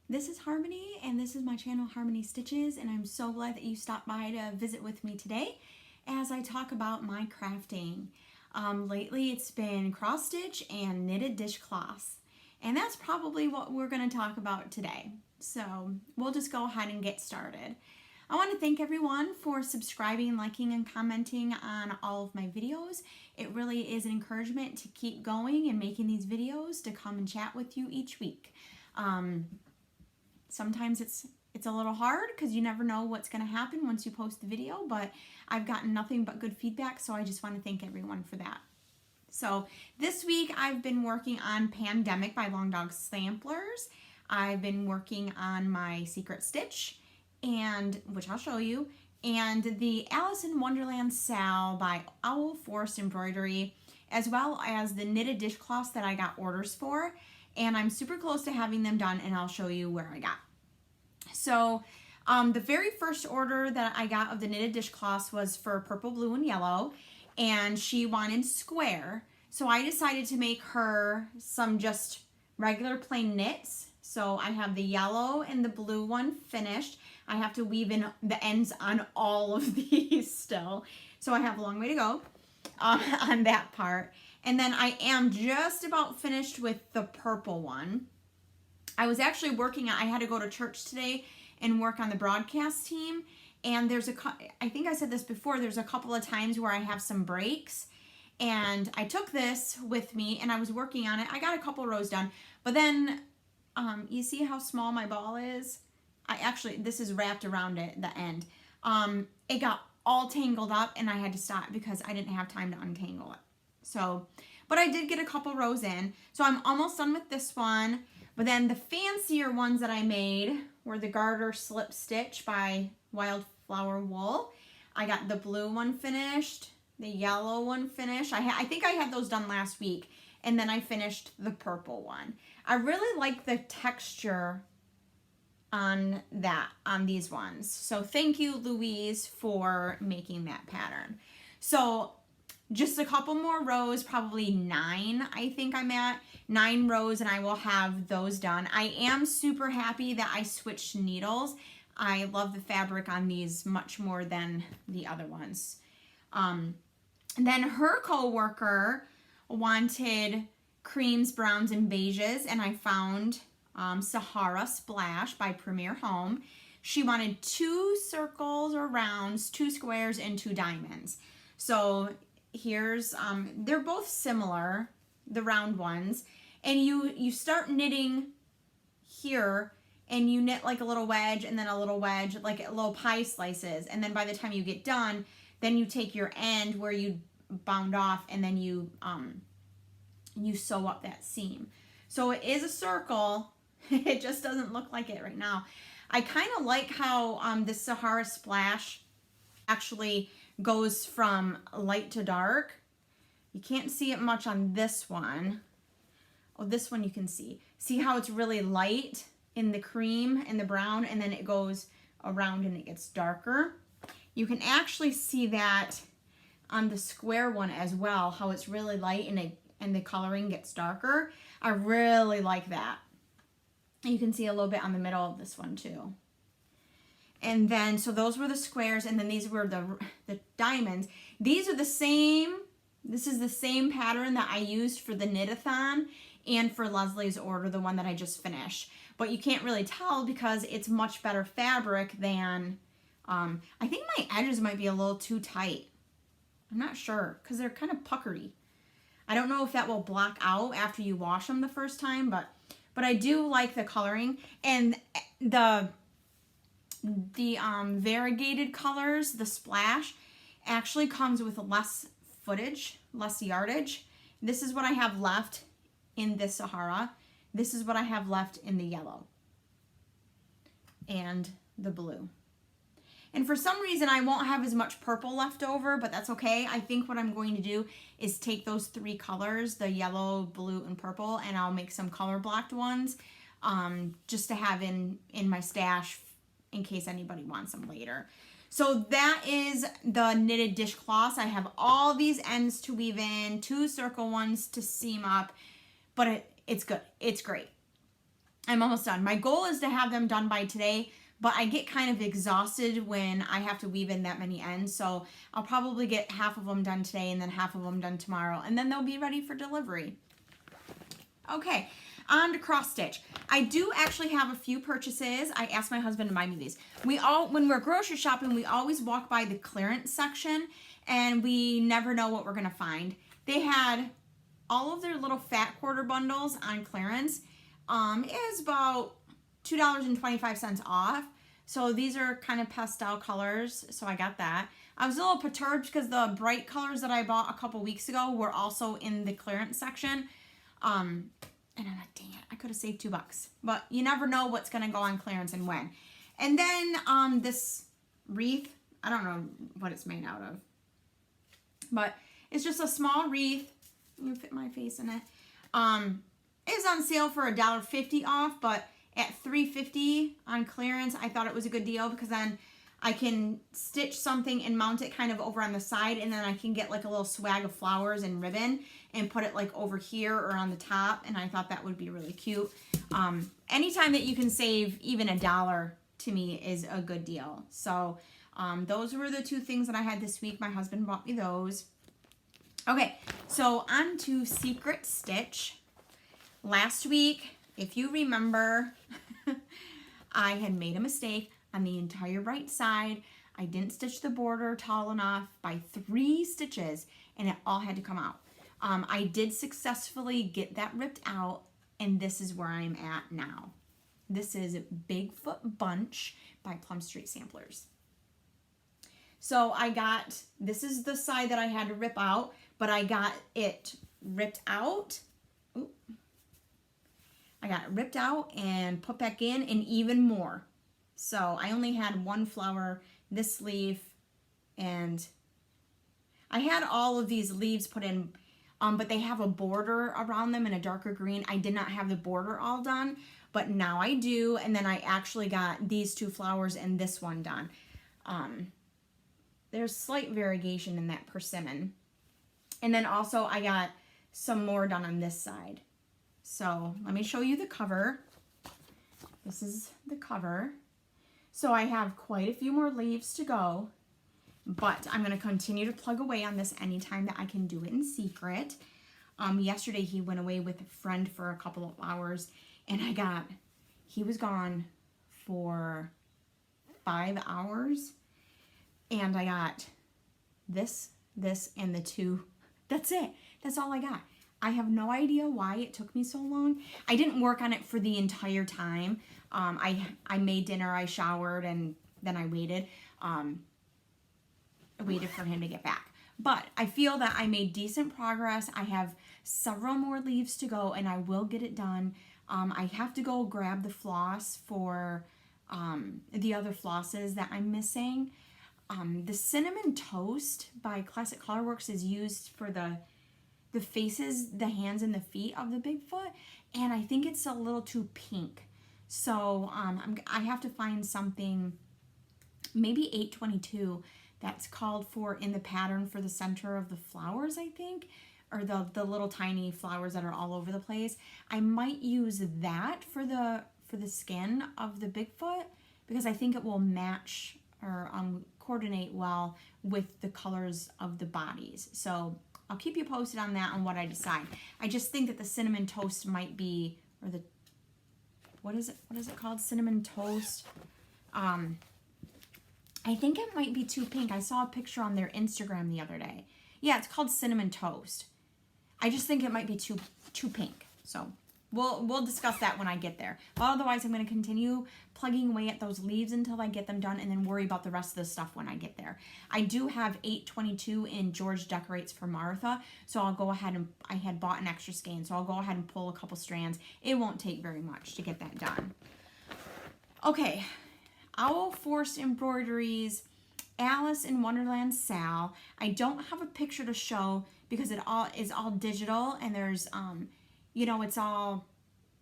This is Harmony, and this is my channel Harmony Stitches, and I'm so glad that you stopped by to visit with me today as I talk about my crafting. Lately it's been cross stitch and knitted dishcloths, and that's probably what we're going to talk about today. So we'll just go ahead and get started. I want to thank everyone for subscribing, liking, and commenting on all of my videos. It really is an encouragement to keep going and making these videos to come and chat with you each week. Sometimes it's a little hard because you never know what's going to happen once you post the video, but I've gotten nothing but good feedback, so I just want to thank everyone for that. So this week I've been working on Pandemic by Long Dog Samplers. I've been working on my Secret Stitch, and which I'll show you, and the Alice in Wonderland Sal by Owl Forest Embroidery, as well as the knitted dishcloths that I got orders for. And I'm super close to having them done, and I'll show you where I got. So the very first order that I got of the knitted dishcloths was for purple, blue, and yellow, and she wanted square. So I decided to make her some just regular plain knits. So I have the yellow and the blue one finished. I have to weave in the ends on all of these still. So I have a long way to go on that part. And then I am just about finished with the purple one. I was actually working, I had to go to church today and work on the broadcast team. And I think I said this before, there's a couple of times where I have some breaks. And I took this with me and I was working on it. I got a couple rows done. But then, you see how small my ball is? This is wrapped around it, the end. It got all tangled up and I had to stop because I didn't have time to untangle it. So, but I did get a couple rows in. So I'm almost done with this one. But then the fancier ones that I made were the Garter Slip Stitch by Wildflower Wool. I got the blue one finished, the yellow one finished. I think I had those done last week. And then I finished the purple one. I really like the texture on these ones. So thank you, Louise, for making that pattern. So just a couple more rows, probably 9, I think I'm at. 9 rows and I will have those done. I am super happy that I switched needles. I love the fabric on these much more than the other ones. Then her co-worker wanted creams, browns, and beiges, and I found Sahara Splash by Premier Home. She wanted 2 circles or rounds, 2 squares, and 2 diamonds. So here's, they're both similar, the round ones. And you start knitting here, and you knit like a little wedge, and then a little wedge, like little pie slices. And then by the time you get done, then you take your end where you bound off, and then you sew up that seam. So it is a circle. It just doesn't look like it right now. I kind of like how the Sahara Splash actually goes from light to dark. You can't see it much on this one. Oh, this one you can see. See how it's really light in the cream and the brown, and then it goes around and it gets darker. You can actually see that on the square one as well, how it's really light and the coloring gets darker. I really like that. You can see a little bit on the middle of this one too. And then, so those were the squares, and then these were the diamonds. These are the same, this is the same pattern that I used for the knit-a-thon and for Leslie's order, the one that I just finished. But you can't really tell because it's much better fabric than, I think my edges might be a little too tight. I'm not sure, because they're kind of puckery. I don't know if that will block out after you wash them the first time, but I do like the coloring. And the variegated colors, the splash, actually comes with less footage, less yardage. This is what I have left in this Sahara. This is what I have left in the yellow and the blue. And for some reason, I won't have as much purple left over, but that's okay. I think what I'm going to do is take those 3 colors, the yellow, blue, and purple, and I'll make some color blocked ones just to have in my stash in case anybody wants them later. So that is the knitted dishcloths. I have all these ends to weave in, 2 circle ones to seam up, but it's good. It's great. I'm almost done. My goal is to have them done by today, but I get kind of exhausted when I have to weave in that many ends. So I'll probably get half of them done today and then half of them done tomorrow, and then they'll be ready for delivery. Okay, on to cross stitch. I do actually have a few purchases. I asked my husband to buy me these. When we're grocery shopping, we always walk by the clearance section and we never know what we're gonna find. They had all of their little fat quarter bundles on clearance. It is about $2.25 off. So these are kind of pastel colors, so I got that. I was a little perturbed because the bright colors that I bought a couple weeks ago were also in the clearance section. And I'm like, dang it, I could have saved $2. But you never know what's gonna go on clearance and when. And then this wreath, I don't know what it's made out of, but it's just a small wreath. You fit my face in it. It was on sale for $1.50 off, but at $3.50 on clearance, I thought it was a good deal because then I can stitch something and mount it kind of over on the side, and then I can get like a little swag of flowers and ribbon and put it like over here or on the top, and I thought that would be really cute. Anytime that you can save even $1 to me is a good deal. So those were the two things that I had this week. My husband bought me those. Okay, so on to Secret Stitch. Last week, if you remember, I had made a mistake on the entire right side. I didn't stitch the border tall enough by 3 stitches, and it all had to come out. I did successfully get that ripped out, and this is where I'm at now. This is Bigfoot Bunch by Plum Street Samplers. So this is the side that I had to rip out, but I got it ripped out. Ooh. I got it ripped out and put back in, and even more. So I only had one flower, this leaf, and I had all of these leaves put in, but they have a border around them in a darker green. I did not have the border all done, but now I do, and then I actually got these 2 flowers and this one done. There's slight variegation in that persimmon. And then also I got some more done on this side. So let me show you the cover. This is the cover. So I have quite a few more leaves to go, but I'm going to continue to plug away on this anytime that I can do it in secret. Yesterday he went away with a friend for a couple of hours, and he was gone for 5 hours, and I got this, and the 2. That's it. That's all I got. I have no idea why it took me so long. I didn't work on it for the entire time. I made dinner, I showered, and then I waited. I waited for him to get back. But I feel that I made decent progress. I have several more leaves to go, and I will get it done. I have to go grab the floss for the other flosses that I'm missing. The Cinnamon Toast by Classic Colorworks is used for the faces, the hands, and the feet of the Bigfoot, and I think it's a little too pink. So I have to find something, maybe 822, that's called for in the pattern for the center of the flowers, I think, or the little tiny flowers that are all over the place. I might use that for the skin of the Bigfoot because I think it will match or coordinate well with the colors of the bodies. So I'll keep you posted on that, on what I decide. I just think that the Cinnamon Toast might be, or the, what is it called? Cinnamon Toast. I think it might be too pink. I saw a picture on their Instagram the other day. Yeah, it's called Cinnamon Toast. I just think it might be too pink. So we'll discuss that when I get there. But otherwise, I'm going to continue plugging away at those leaves until I get them done, and then worry about the rest of the stuff when I get there. I do have 822 in George Decorates for Martha, so I'll go ahead and, I had bought an extra skein, so I'll go ahead and pull a couple strands. It won't take very much to get that done. Okay, Owl Force Embroideries, Alice in Wonderland Sal. I don't have a picture to show because it all is all digital, and there's you know, it's all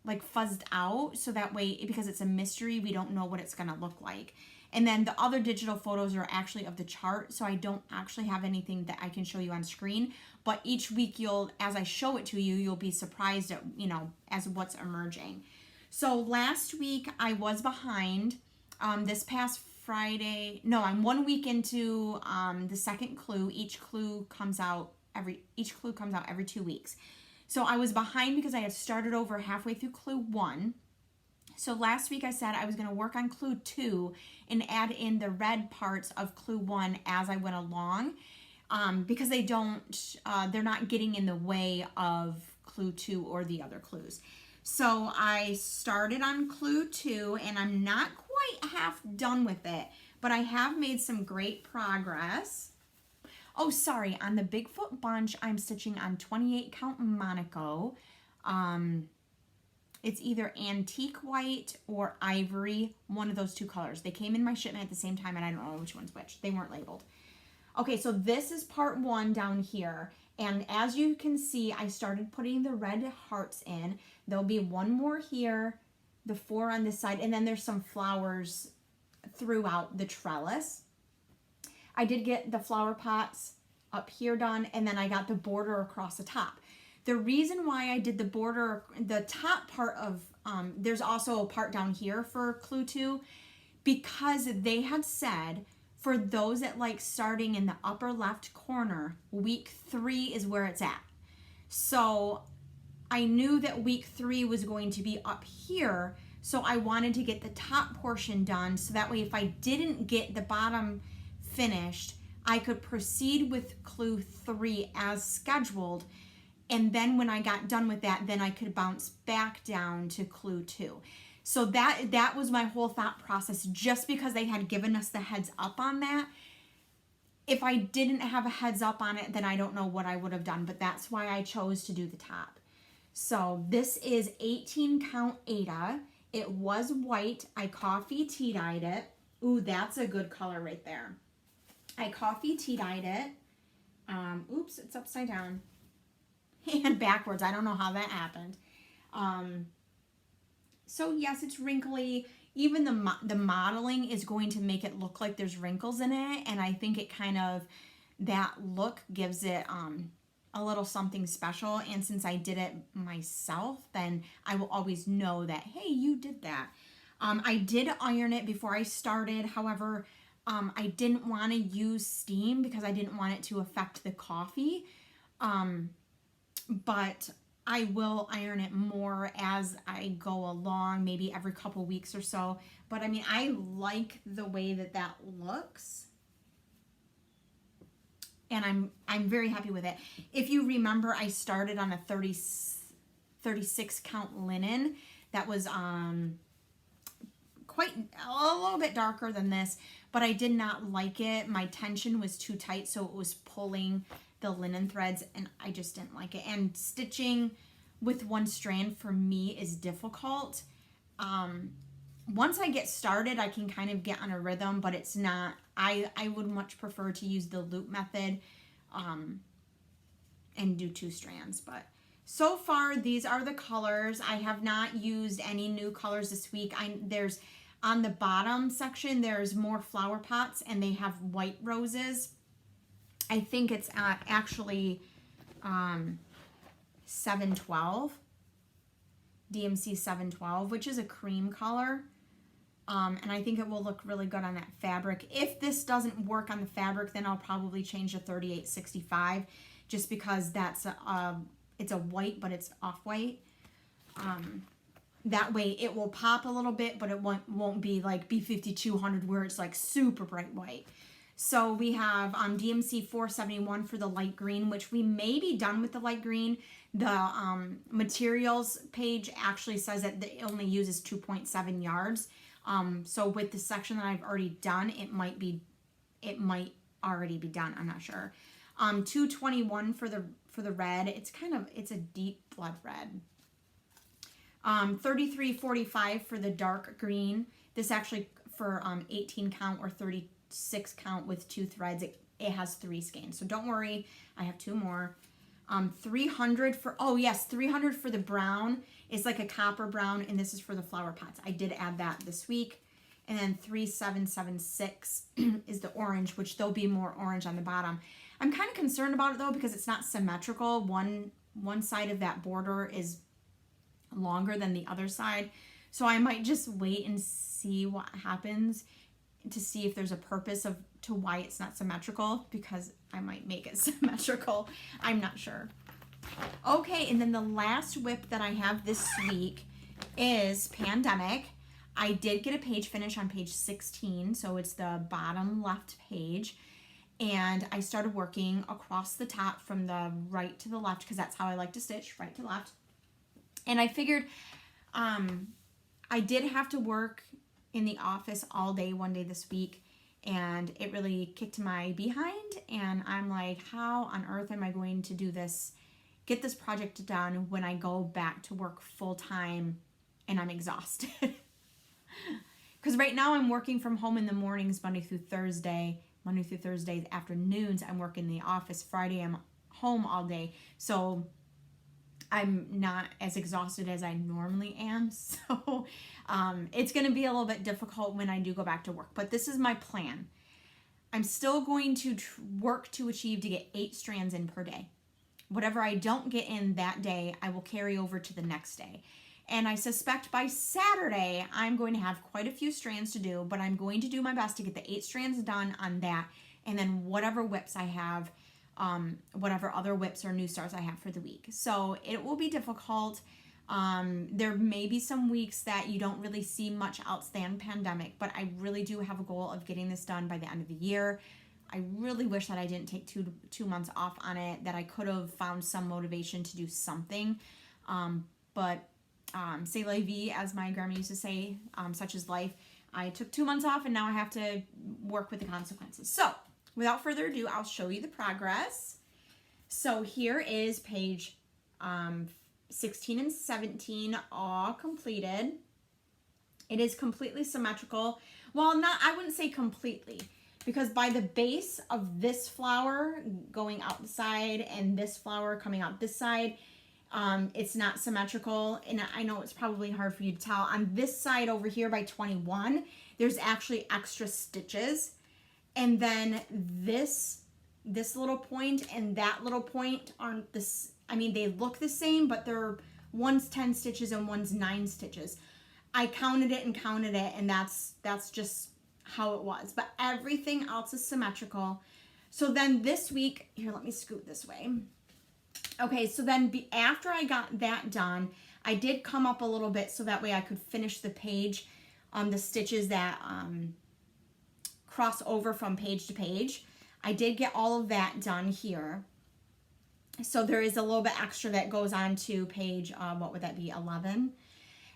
like fuzzed out, so that way, because it's a mystery, we don't know what it's gonna look like. And then the other digital photos are actually of the chart, so I don't actually have anything that I can show you on screen, but each week as I show it to you, you'll be surprised at, you know, as what's emerging. So last week I was behind. This past Friday, no, I'm 1 week into the second clue. Each clue comes out every 2 weeks. So I was behind because I had started over halfway through clue 1. So last week I said I was going to work on clue 2 and add in the red parts of clue 1 as I went along, because they're not getting in the way of clue 2 or the other clues. So I started on clue 2 and I'm not quite half done with it, but I have made some great progress. Oh, sorry, on the Bigfoot bunch, I'm stitching on 28 count Monaco. It's either antique white or ivory, one of those two colors. They came in my shipment at the same time and I don't know which one's which. They weren't labeled. Okay, so this is part 1 down here. And as you can see, I started putting the red hearts in. There'll be one more here, the 4 on this side, and then there's some flowers throughout the trellis. I did get the flower pots up here done, and then I got the border across the top. The reason why I did the border, the top part of, there's also a part down here for clue 2, because they had said for those that like starting in the upper left corner, week 3 is where it's at. So I knew that week 3 was going to be up here, so I wanted to get the top portion done so that way if I didn't get the bottom finished, I could proceed with clue 3 as scheduled, and then when I got done with that, then I could bounce back down to clue 2. So that was my whole thought process, just because they had given us the heads up on that. If I didn't have a heads up on it, then I don't know what I would have done, but that's why I chose to do the top. So this is 18 count Ada. It was white. I coffee tea-dyed it. Ooh, that's a good color right there. I coffee tea-dyed it. Oops, it's upside down. And backwards. I don't know how that happened. So yes, it's wrinkly. Even the modeling is going to make it look like there's wrinkles in it. And I think it kind of, that look gives it a little something special. And since I did it myself, then I will always know that, hey, you did that. I did iron it before I started. However, I didn't want to use steam because I didn't want it to affect the coffee. But I will iron it more as I go along, maybe every couple weeks or so. But I mean, I like the way that looks. And I'm very happy with it. If you remember, I started on a 36 count linen that was quite a little bit darker than this, but I did not like it. My tension was too tight, so it was pulling the linen threads, and I just didn't like it. And stitching with one strand for me is difficult. Once I get started, I can kind of get on a rhythm, but it's not, I would much prefer to use the loop method and do 2 strands. But so far, these are the colors. I have not used any new colors this week. There's on the bottom section, there's more flower pots, and they have white roses. I think it's actually 712, DMC 712, which is a cream color. And I think it will look really good on that fabric. If this doesn't work on the fabric, then I'll probably change to 3865, just because that's it's a white, but it's off-white. That way it will pop a little bit, but it won't be like B5200 where it's like super bright white. So we have DMC 471 for the light green, which we may be done with the light green. The materials page actually says that it only uses 2.7 yards. So with the section that I've already done, it might already be done. I'm not sure. 221 for the red. It's a deep blood red. 3345 for the dark green. This actually for 18 count or 36 count with 2 threads. It has 3 skeins. So don't worry, I have 2 more. 300 for, oh yes, 300 for the brown. It's like a copper brown, and this is for the flower pots. I did add that this week. And then 3776 is the orange, which there'll be more orange on the bottom. I'm kind of concerned about it though, because it's not symmetrical. One side of that border is longer than the other side. So I might just wait and see what happens to see if there's a purpose to why it's not symmetrical, because I might make it symmetrical. I'm not sure. Okay, and then the last whip that I have this week is Pandemic. I did get a page finish on page 16, so it's the bottom left page. And I started working across the top from the right to the left, because that's how I like to stitch, right to left. And I figured I did have to work in the office all day one day this week, and it really kicked my behind. And I'm like, how on earth am I going to do this, get this project done when I go back to work full time and I'm exhausted? Because right now I'm working from home in the mornings, Monday through Thursday afternoons I'm working in the office. Friday I'm home all day, so I'm not as exhausted as I normally am. So it's going to be a little bit difficult when I do go back to work, but this is my plan. I'm still going to work to achieve to get 8 strands in per day. Whatever I don't get in that day, I will carry over to the next day. And I suspect by Saturday, I'm going to have quite a few strands to do, but I'm going to do my best to get the 8 strands done on that. And then whatever whips I have, whatever other whips or new starts I have for the week. So it will be difficult. There may be some weeks that you don't really see much else than Pandemic, but I really do have a goal of getting this done by the end of the year. I really wish that I didn't take two months off on it, that I could have found some motivation to do something. But c'est la vie, as my grandma used to say, such is life. I took 2 months off and now I have to work with the consequences. So without further ado, I'll show you the progress. So here is page 16 and 17 all completed. It is completely symmetrical. Well, I wouldn't say completely, because by the base of this flower going out the side and this flower coming out this side, it's not symmetrical. And I know it's probably hard for you to tell. On this side over here by 21, there's actually extra stitches. And then this little point and that little point aren't this. I mean, they look the same, but one's 10 stitches and one's 9 stitches. I counted it, and that's just how it was. But everything else is symmetrical. So then this week, here, let me scoot this way. Okay, so then after I got that done, I did come up a little bit so that way I could finish the page, the stitches that cross over from page to page. I did get all of that done here. So there is a little bit extra that goes on to page, what would that be, 11?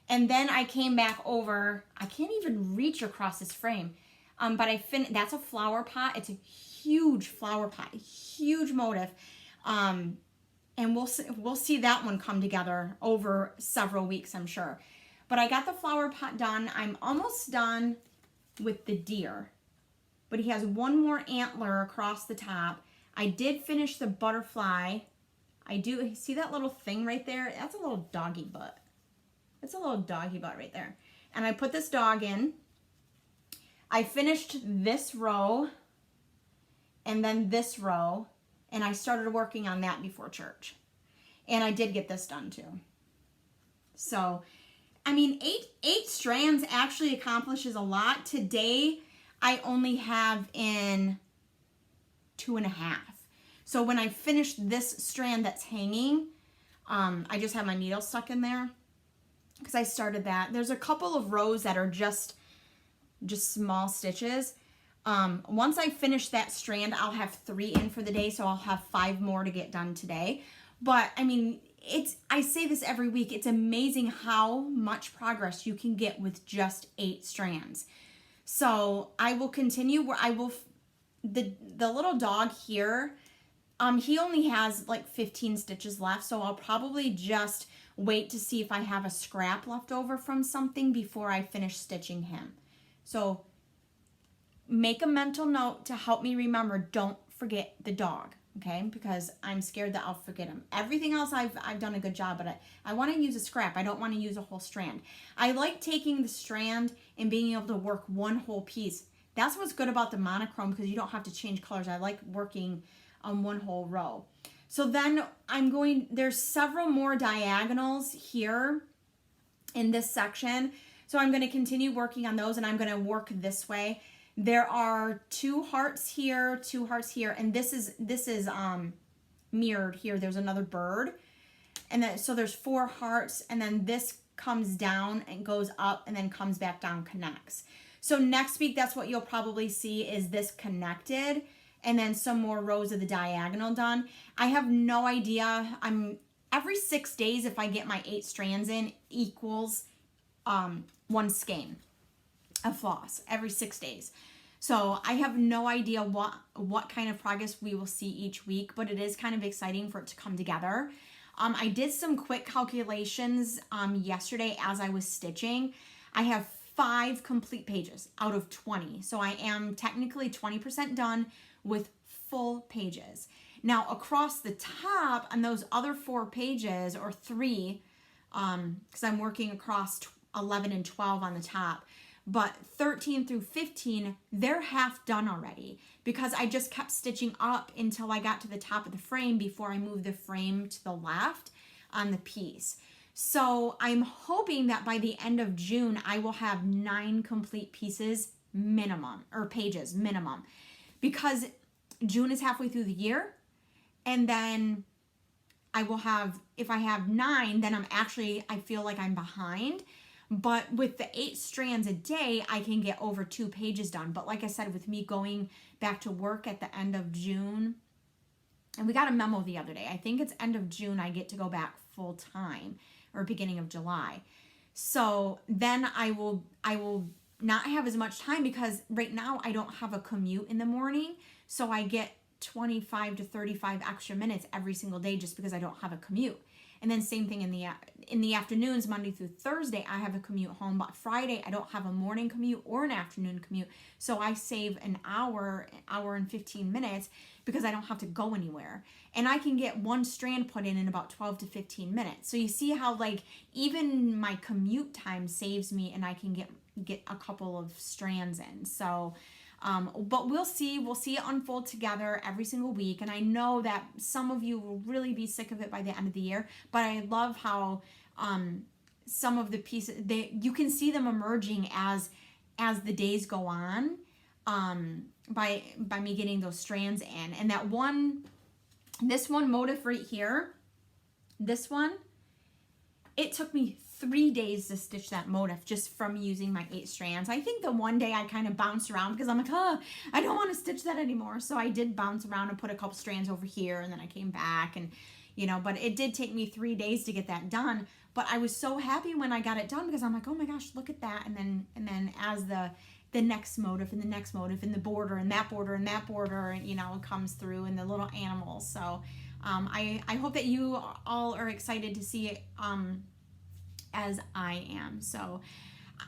And then I came back over, I can't even reach across this frame, but that's a flower pot. It's a huge flower pot, a huge motif. And we'll see that one come together over several weeks, I'm sure. But I got the flower pot done. I'm almost done with the deer, but he has one more antler across the top. I did finish the butterfly. I do see that little thing right there. That's a little doggy butt. It's a little doggy butt right there. And I put this dog in. I finished this row and then this row, and I started working on that before church. And I did get this done too. So, I mean, eight strands actually accomplishes a lot. Today, I only have in 2.5. So when I finish this strand that's hanging, I just have my needle stuck in there because I started that. There's a couple of rows that are just small stitches. Once I finish that strand, I'll have 3 in for the day, so I'll have 5 more to get done today. But I mean, I say this every week, it's amazing how much progress you can get with just 8 strands. So I will continue where the little dog here, he only has like 15 stitches left, so I'll probably just wait to see if I have a scrap left over from something before I finish stitching him. So make a mental note to help me remember, don't forget the dog, okay? Because I'm scared that I'll forget him. Everything else I've done a good job, but I want to use a scrap. I don't want to use a whole strand. I like taking the strand and being able to work one whole piece. That's what's good about the monochrome, because you don't have to change colors. I like working on one whole row. So then there's several more diagonals here in this section. So I'm going to continue working on those, and I'm going to work this way. There are 2 hearts here, 2 hearts here, and this is mirrored here. There's another bird, and then so there's 4 hearts, and then this comes down and goes up and then comes back down, connects. So next week, that's what you'll probably see, is this connected, and then some more rows of the diagonal done. I have no idea. Every 6 days, if I get my 8 strands in, equals 1 skein of floss every 6 days. So I have no idea what kind of progress we will see each week, but it is kind of exciting for it to come together. I did some quick calculations yesterday as I was stitching. I have 5 complete pages out of 20. So I am technically 20% done with full pages. Now across the top on those other 4 pages, or 3, because I'm working across 11 and 12 on the top, but 13 through 15, they're half done already, because I just kept stitching up until I got to the top of the frame before I moved the frame to the left on the piece. So I'm hoping that by the end of June, I will have 9 complete pieces minimum, or pages minimum, because June is halfway through the year. And then I will have, if I have 9, then I feel like I'm behind. But with the 8 strands a day, I can get over 2 pages done. But like I said, with me going back to work at the end of June, and we got a memo the other day, I think it's end of June I get to go back full time, or beginning of July. So then I will not have as much time, because right now I don't have a commute in the morning. So I get 25 to 35 extra minutes every single day just because I don't have a commute. And then same thing in the afternoons, Monday through Thursday, I have a commute home. But Friday, I don't have a morning commute or an afternoon commute. So I save an hour and 15 minutes because I don't have to go anywhere. And I can get 1 strand put in about 12 to 15 minutes. So you see how, like, even my commute time saves me, and I can get a couple of strands in. So but we'll see it unfold together every single week. And I know that some of you will really be sick of it by the end of the year, but I love how some of the pieces, you can see them emerging as the days go on, by me getting those strands in. And this one motif right here, this one, it took me 3 days to stitch that motif just from using my 8 strands. I think the one day I kind of bounced around because I'm like, I don't want to stitch that anymore. So I did bounce around and put a couple strands over here, and then I came back, and but it did take me 3 days to get that done. But I was so happy when I got it done, because I'm like, oh my gosh, look at that. And then as the next motif and the next motif and the border and that border and that border, comes through, and the little animals. So I hope that you all are excited to see it, as I am. So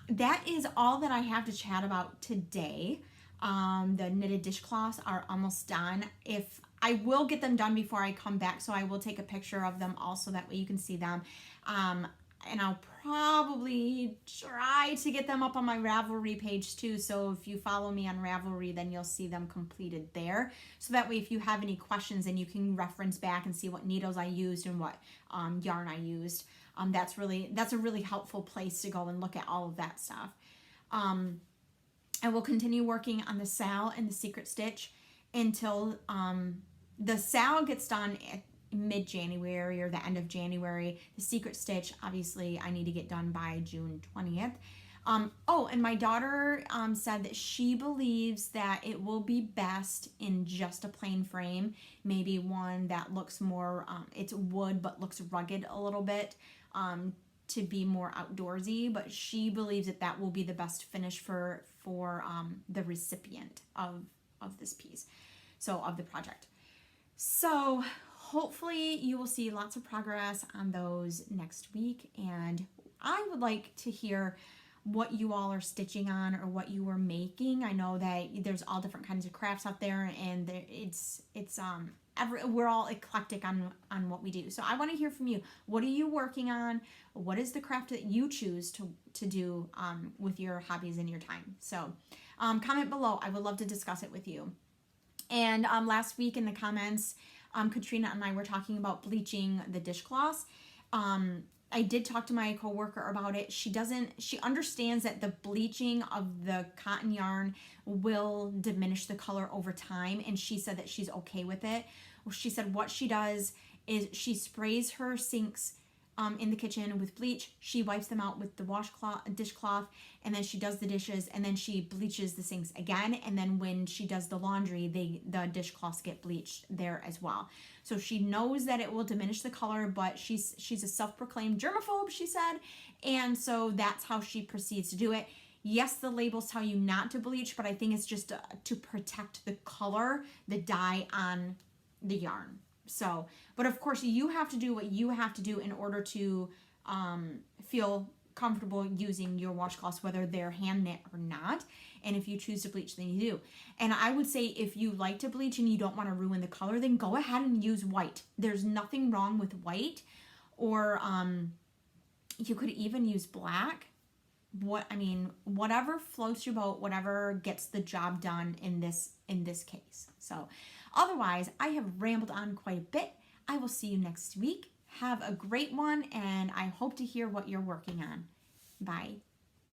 that is all that I have to chat about today. The knitted dishcloths are almost done. If I will get them done before I come back, so I will take a picture of them also, that way you can see them. And I'll probably try to get them up on my Ravelry page too. So if you follow me on Ravelry, then you'll see them completed there. So that way, if you have any questions, then you can reference back and see what needles I used and what yarn I used. That's a really helpful place to go and look at all of that stuff. I will continue working on the sal and the secret stitch until the sal gets done at mid-January or the end of January. The secret stitch, obviously, I need to get done by June 20th. And my daughter said that she believes that it will be best in just a plain frame, maybe one that looks more, it's wood but looks rugged a little bit, to be more outdoorsy, but she believes that will be the best finish for the recipient of this piece, so of the project. So hopefully you will see lots of progress on those next week, and I would like to hear what you all are stitching on or what you are making. I know that there's all different kinds of crafts out there, and we're all eclectic on what we do. So I want to hear from you. What are you working on? What is the craft that you choose to do with your hobbies and your time? So comment below. I would love to discuss it with you. And last week in the comments, Katrina and I were talking about bleaching the dishcloths. I did talk to my coworker about it. She understands that the bleaching of the cotton yarn will diminish the color over time, and she said that she's okay with it. She said what she does is she sprays her sinks in the kitchen with bleach. She wipes them out with the dishcloth, and then she does the dishes, and then she bleaches the sinks again. And then when she does the laundry, the dishcloths get bleached there as well. So she knows that it will diminish the color, but she's a self-proclaimed germaphobe, she said, and so that's how she proceeds to do it. Yes, the labels tell you not to bleach, but I think it's just to protect the color, the dye on the yarn. So, but of course you have to do what you have to do in order to feel comfortable using your washcloths, whether they're hand knit or not. And if you choose to bleach, then you do. And I would say if you like to bleach and you don't want to ruin the color, then go ahead and use white. There's nothing wrong with white, or you could even use black. Whatever floats your boat, whatever gets the job done in this case. So otherwise, I have rambled on quite a bit. I will see you next week. Have a great one, and I hope to hear what you're working on. Bye.